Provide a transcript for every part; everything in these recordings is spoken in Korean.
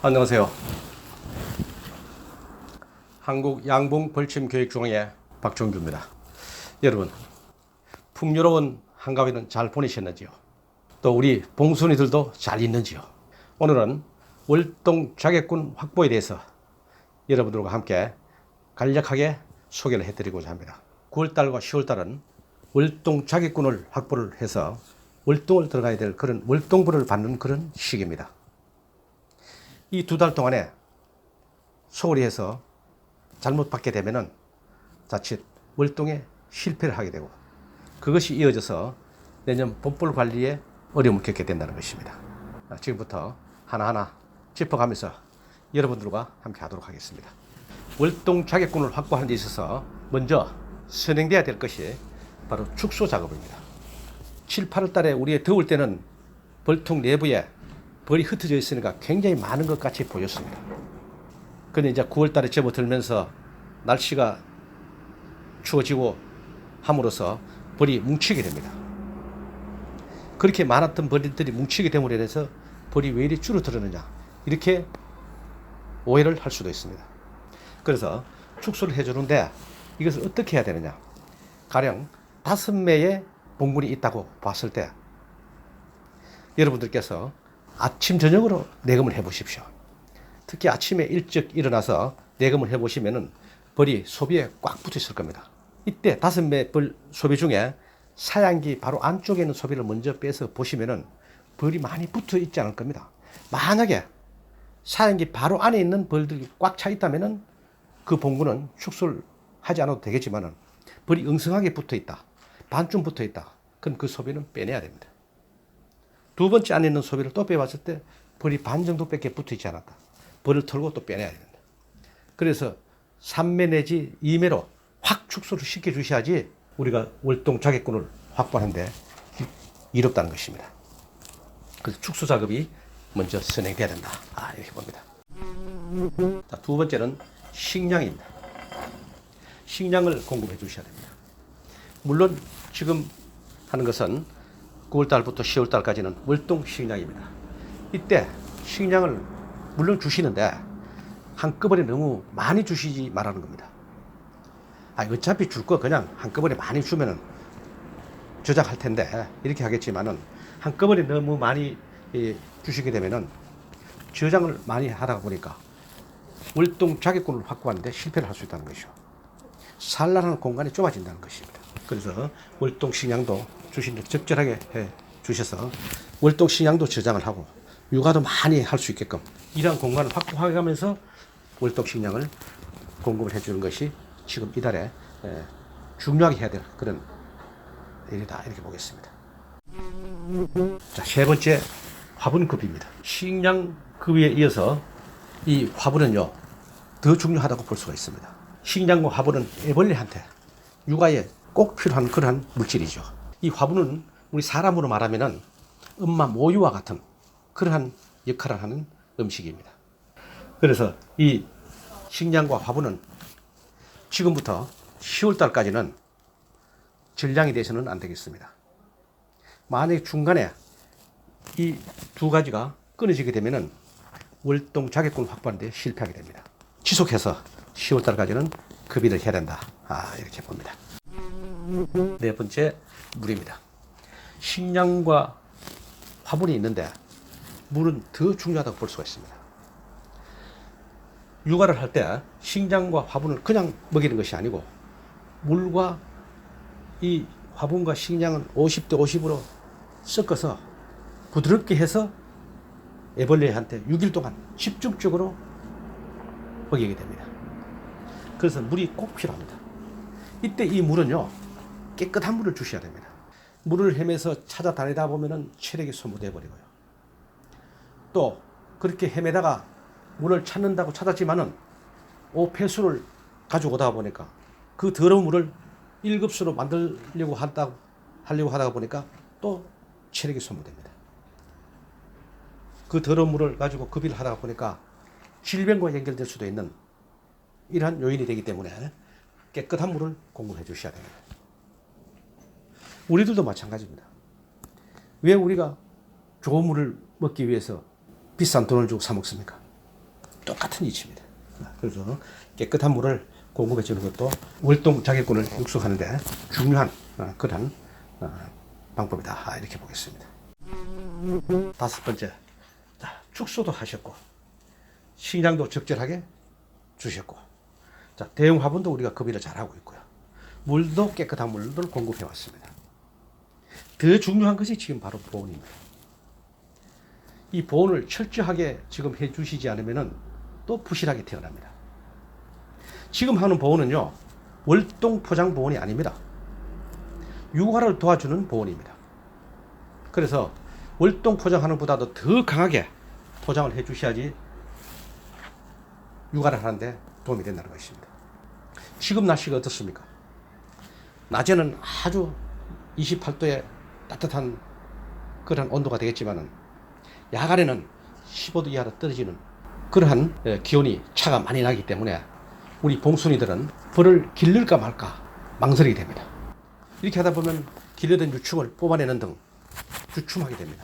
안녕하세요. 한국양봉벌침교육중앙회 박종규입니다. 여러분, 풍요로운 한가위는 잘 보내셨는지요? 또 우리 봉순이들도 잘 있는지요? 오늘은 월동 자객군 확보에 대해서 여러분들과 함께 간략하게 소개를 해드리고자 합니다. 9월달과 10월달은 월동 자객군을 확보를 해서 월동을 들어가야 될 그런 월동부를 받는 그런 시기입니다. 이 두 달 동안에 소홀히 해서 잘못 받게 되면은 자칫 월동에 실패를 하게 되고 그것이 이어져서 내년 봄벌 관리에 어려움을 겪게 된다는 것입니다. 지금부터 하나하나 짚어가면서 여러분들과 함께 하도록 하겠습니다. 월동 자객군을 확보하는 데 있어서 먼저 선행돼야 될 것이 바로 축소 작업입니다. 7, 8월 달에 우리의 더울 때는 벌통 내부에 벌이 흩어져 있으니까 굉장히 많은 것 같이 보였습니다. 근데 이제 9월 달에 접어들면서 날씨가 추워지고 함으로써 벌이 뭉치게 됩니다. 그렇게 많았던 벌들이 뭉치게 됨으로 인해서 벌이 왜 이리 줄어들었느냐 이렇게 오해를 할 수도 있습니다. 그래서 축소를 해주는데 이것을 어떻게 해야 되느냐, 가령 5매의 봉군이 있다고 봤을 때 여러분들께서 아침 저녁으로 내검을 해 보십시오. 특히 아침에 일찍 일어나서 내검을 해 보시면은 벌이 소비에 꽉 붙어 있을 겁니다. 이때 5매 벌 소비 중에 사양기 바로 안쪽에 있는 소비를 먼저 빼서 보시면은 벌이 많이 붙어 있지 않을 겁니다. 만약에 사양기 바로 안에 있는 벌들이 꽉 차 있다면은 그 봉군은 축소를 하지 않아도 되겠지만은 벌이 엉성하게 붙어 있다, 반쯤 붙어 있다, 그럼 그 소비는 빼내야 됩니다. 두 번째 안에 있는 소비를 또 빼봤을 때 벌이 반 정도밖에 붙어 있지 않았다, 벌을 털고 또 빼내야 됩니다. 그래서 3매 내지 2매로 확 축소를 시켜 주셔야지 우리가 월동 자객군을 확보하는데 이롭다는 것입니다. 그래서 축소 작업이 먼저 선행돼야 된다, 이렇게 봅니다. 자, 두 번째는 식량입니다. 식량을 공급해 주셔야 됩니다. 물론 지금 하는 것은 9월달부터 10월달까지는 월동 식량입니다. 이때 식량을 물론 주시는데 한꺼번에 너무 많이 주시지 말라는 겁니다. 어차피 줄 거 그냥 한꺼번에 많이 주면은 저장할 텐데 이렇게 하겠지만은 한꺼번에 너무 많이 주시게 되면은 저장을 많이 하다 보니까 월동 자객군을 확보하는데 실패를 할 수 있다는 것이죠. 산란하는 공간이 좁아진다는 것입니다. 그래서 월동 식량도 주시는 적절하게 해 주셔서 월동 식량도 저장을 하고 육아도 많이 할 수 있게끔 이러한 공간을 확보해 가면서 월동 식량을 공급을 해 주는 것이 지금 이달에 중요하게 해야 될 그런 일이다, 이렇게 보겠습니다. 자, 세 번째, 화분급입니다. 식량급에 이어서 이 화분은요 더 중요하다고 볼 수가 있습니다. 식량과 화분은 애벌레한테 육아에 꼭 필요한 그러한 물질이죠. 이 화분은 우리 사람으로 말하면은 엄마 모유와 같은 그러한 역할을 하는 음식입니다. 그래서 이 식량과 화분은 지금부터 10월달까지는 전량이 돼서는 안 되겠습니다. 만약 중간에 이 두 가지가 끊어지게 되면은 월동 자객군 확보하는 데 실패하게 됩니다. 지속해서 10월달까지는 급여를 해야 된다, 이렇게 봅니다. 네 번째, 물입니다. 식량과 화분이 있는데 물은 더 중요하다고 볼 수가 있습니다. 육아를 할 때 식량과 화분을 그냥 먹이는 것이 아니고 물과 이 화분과 식량은 50대 50으로 섞어서 부드럽게 해서 애벌레한테 6일 동안 집중적으로 먹이게 됩니다. 그래서 물이 꼭 필요합니다. 이때 이 물은요 깨끗한 물을 주셔야 됩니다. 물을 헤매서 찾아다니다 보면은 체력이 소모돼 버리고요. 또 그렇게 헤매다가 물을 찾는다고 찾았지만은 오폐수를 가지고 오다 보니까 그 더러운 물을 1급수로 만들려고 하다가 보니까 또 체력이 소모됩니다. 그 더러운 물을 가지고 급여를 하다가 보니까 질병과 연결될 수도 있는 이러한 요인이 되기 때문에 깨끗한 물을 공급해 주셔야 됩니다. 우리들도 마찬가지입니다. 왜 우리가 좋은 물을 먹기 위해서 비싼 돈을 주고 사 먹습니까? 똑같은 이치입니다. 그래서 깨끗한 물을 공급해 주는 것도 월동 자객군을 육성하는 데 중요한 그런 방법이다. 이렇게 보겠습니다. 다섯 번째, 축소도 하셨고 식량도 적절하게 주셨고, 자, 대형 화분도 우리가 급여를 잘하고 있고요. 물도 깨끗한 물을 공급해 왔습니다. 더 중요한 것이 지금 바로 보온입니다. 이 보온을 철저하게 지금 해 주시지 않으면 또 부실하게 태어납니다. 지금 하는 보온은요, 월동 포장 보온이 아닙니다. 육아를 도와주는 보온입니다. 그래서 월동 포장하는 보다도 더 강하게 포장을 해 주셔야지 육아를 하는데 도움이 된다는 것입니다. 지금 날씨가 어떻습니까? 낮에는 아주 28도의 따뜻한 그런 온도가 되겠지만은 야간에는 15도 이하로 떨어지는 그러한 기온이 차가 많이 나기 때문에 우리 봉순이들은 벌을 기를까 말까 망설이게 됩니다. 이렇게 하다 보면 길러든 유충을 뽑아내는 등 주춤하게 됩니다.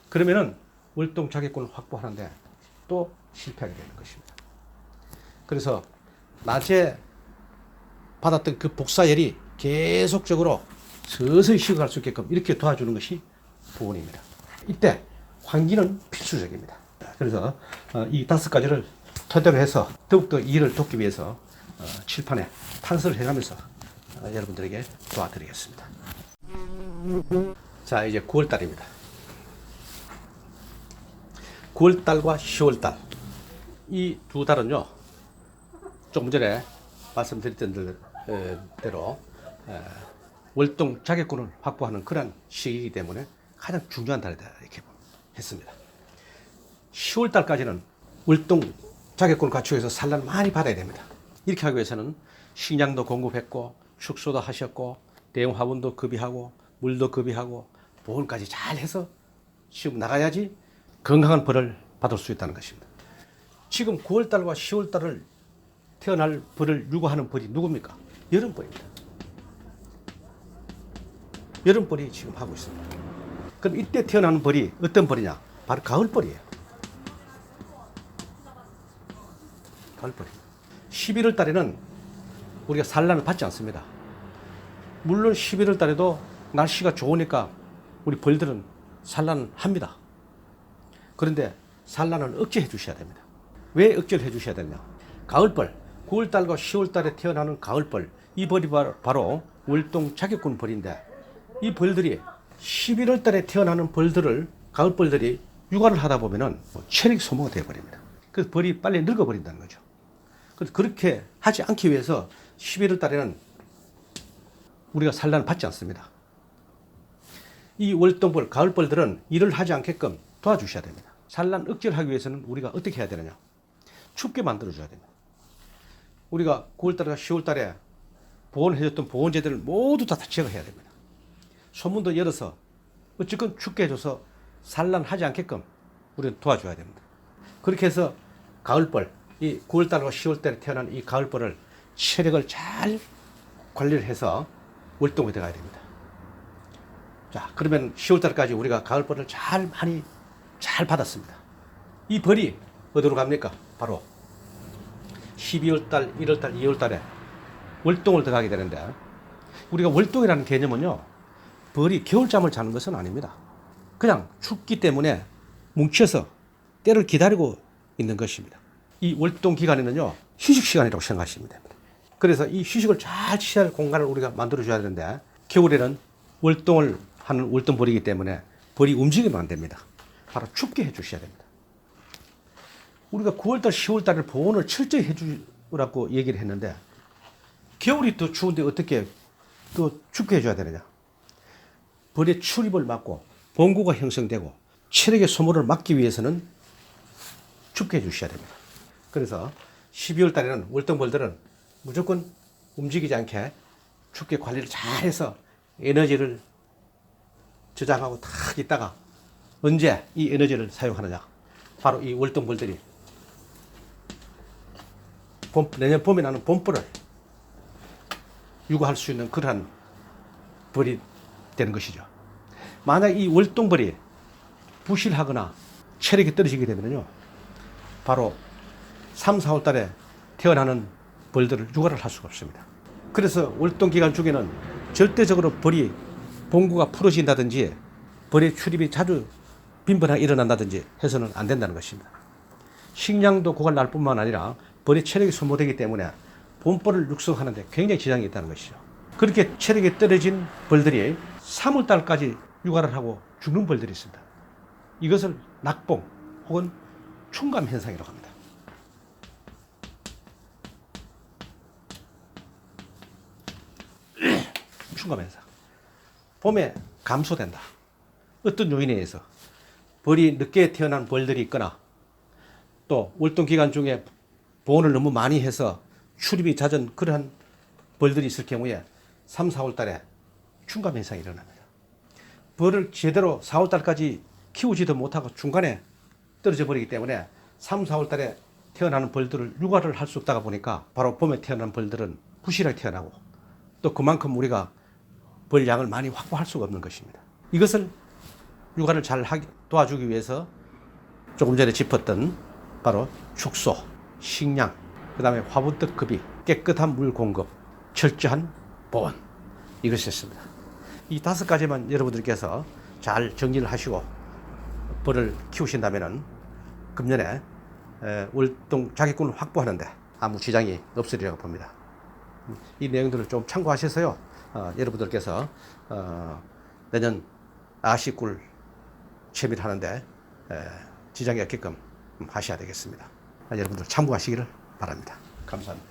그러면은 월동 자객군을 확보하는데 또 실패하게 되는 것입니다. 그래서 낮에 받았던 그 복사열이 계속적으로 서서히 식어갈 수 있게끔 이렇게 도와주는 것이 보온입니다. 이때 환기는 필수적입니다. 그래서 이 다섯 가지를 토대로 해서 더욱더 일을 돕기 위해서 칠판에 판서를 해가면서 여러분들에게 도와드리겠습니다. 자, 이제 9월달입니다. 9월달과 10월달 이 두 달은요, 조금 전에 말씀드렸던 대로 월동 자객군을 확보하는 그런 시기이기 때문에 가장 중요한 달이다 이렇게 했습니다. 10월 달까지는 월동 자객군을 갖추어서 산란을 많이 받아야 됩니다. 이렇게 하기 위해서는 식량도 공급했고 축소도 하셨고 대형 화분도 급이하고 물도 급이하고 보온까지 잘 해서 지금 나가야지 건강한 벌을 받을 수 있다는 것입니다. 지금 9월 달과 10월 달을 태어날 벌을 유고하는 벌이 누굽니까? 여름벌입니다. 여름벌이 지금 하고 있습니다. 그럼 이때 태어나는 벌이 어떤 벌이냐? 바로 가을벌이에요. 가을벌입니다. 11월 달에는 우리가 산란을 받지 않습니다. 물론 11월 달에도 날씨가 좋으니까 우리 벌들은 산란을 합니다. 그런데 산란을 억제해 주셔야 됩니다. 왜 억제를 해 주셔야 되냐? 가을벌, 9월 달과 10월 달에 태어나는 가을벌, 이 벌이 바로 월동 자객군 벌인데, 이 벌들이 11월 달에 태어나는 벌들을, 가을벌들이 육아를 하다 보면은 체력이 소모가 되어버립니다. 그래서 벌이 빨리 늙어버린다는 거죠. 그래서 그렇게 하지 않기 위해서 11월 달에는 우리가 산란을 받지 않습니다. 이 월동벌, 가을벌들은 일을 하지 않게끔 도와주셔야 됩니다. 산란 억제를 하기 위해서는 우리가 어떻게 해야 되느냐? 춥게 만들어줘야 됩니다. 우리가 9월달과 10월달에 보온해줬던 보온제들을 모두 다 제거해야 됩니다. 소문도 열어서 어쨌건 춥게 해줘서 산란하지 않게끔 우리는 도와줘야 됩니다. 그렇게 해서 가을벌, 이 9월달과 10월달에 태어난 이 가을벌을 체력을 잘 관리를 해서 월동에 들어가야 됩니다. 자, 그러면 10월달까지 우리가 가을벌을 많이 잘 받았습니다. 이 벌이 어디로 갑니까? 바로 12월달, 1월달, 2월달에 월동을 들어가게 되는데, 우리가 월동이라는 개념은요, 벌이 겨울잠을 자는 것은 아닙니다. 그냥 춥기 때문에 뭉쳐서 때를 기다리고 있는 것입니다. 이 월동 기간에는요, 휴식 시간이라고 생각하시면 됩니다. 그래서 이 휴식을 잘 취할 공간을 우리가 만들어줘야 되는데, 겨울에는 월동을 하는 월동벌이기 때문에 벌이 움직이면 안 됩니다. 바로 춥게 해주셔야 됩니다. 우리가 9월달, 10월달에 보온을 철저히 해주라고 얘기를 했는데, 겨울이 더 추운데 어떻게 또 춥게 해줘야 되느냐? 벌의 출입을 막고 봉구가 형성되고 체력의 소모를 막기 위해서는 춥게 해주셔야 됩니다. 그래서 12월달에는 월동벌들은 무조건 움직이지 않게 춥게 관리를 잘 해서 에너지를 저장하고 탁 있다가 언제 이 에너지를 사용하느냐? 바로 이 월동벌들이 내년 봄에 나는 봄벌을 유고할 수 있는 그러한 벌이 되는 것이죠. 만약 이 월동벌이 부실하거나 체력이 떨어지게 되면요, 바로 3, 4월 달에 태어나는 벌들을 육아를 할 수가 없습니다. 그래서 월동 기간 중에는 절대적으로 벌이 봉구가 풀어진다든지 벌의 출입이 자주 빈번하게 일어난다든지 해서는 안 된다는 것입니다. 식량도 고갈 날 뿐만 아니라 벌의 체력이 소모되기 때문에 본벌을 육성하는 데 굉장히 지장이 있다는 것이죠. 그렇게 체력이 떨어진 벌들이 3월 달까지 육아를 하고 죽는 벌들이 있습니다. 이것을 낙봉 혹은 충감 현상이라고 합니다. 충감 현상. 봄에 감소된다. 어떤 요인에 의해서 벌이 늦게 태어난 벌들이 있거나 또 월동 기간 중에 보온을 너무 많이 해서 출입이 잦은 그러한 벌들이 있을 경우에 3, 4월 달에 충감 현상이 일어납니다. 벌을 제대로 4월 달까지 키우지도 못하고 중간에 떨어져 버리기 때문에 3, 4월 달에 태어나는 벌들을 육아를 할 수 없다가 보니까 바로 봄에 태어난 벌들은 부실하게 태어나고 또 그만큼 우리가 벌 양을 많이 확보할 수가 없는 것입니다. 이것을 육아를 잘 도와주기 위해서 조금 전에 짚었던 바로 축소, 식량, 그 다음에 화분떡 급이, 깨끗한 물 공급, 철저한 보온, 이것이었습니다. 이 5가지만 여러분들께서 잘 정리를 하시고 벌을 키우신다면 금년에 월동 자기꾼을 확보하는데 아무 지장이 없으리라고 봅니다. 이 내용들을 좀 참고하셔서요, 여러분들께서 내년 아시꿀 채비를 하는데 지장이 없게끔 하셔야 되겠습니다. 여러분들 참고하시기를 바랍니다. 감사합니다.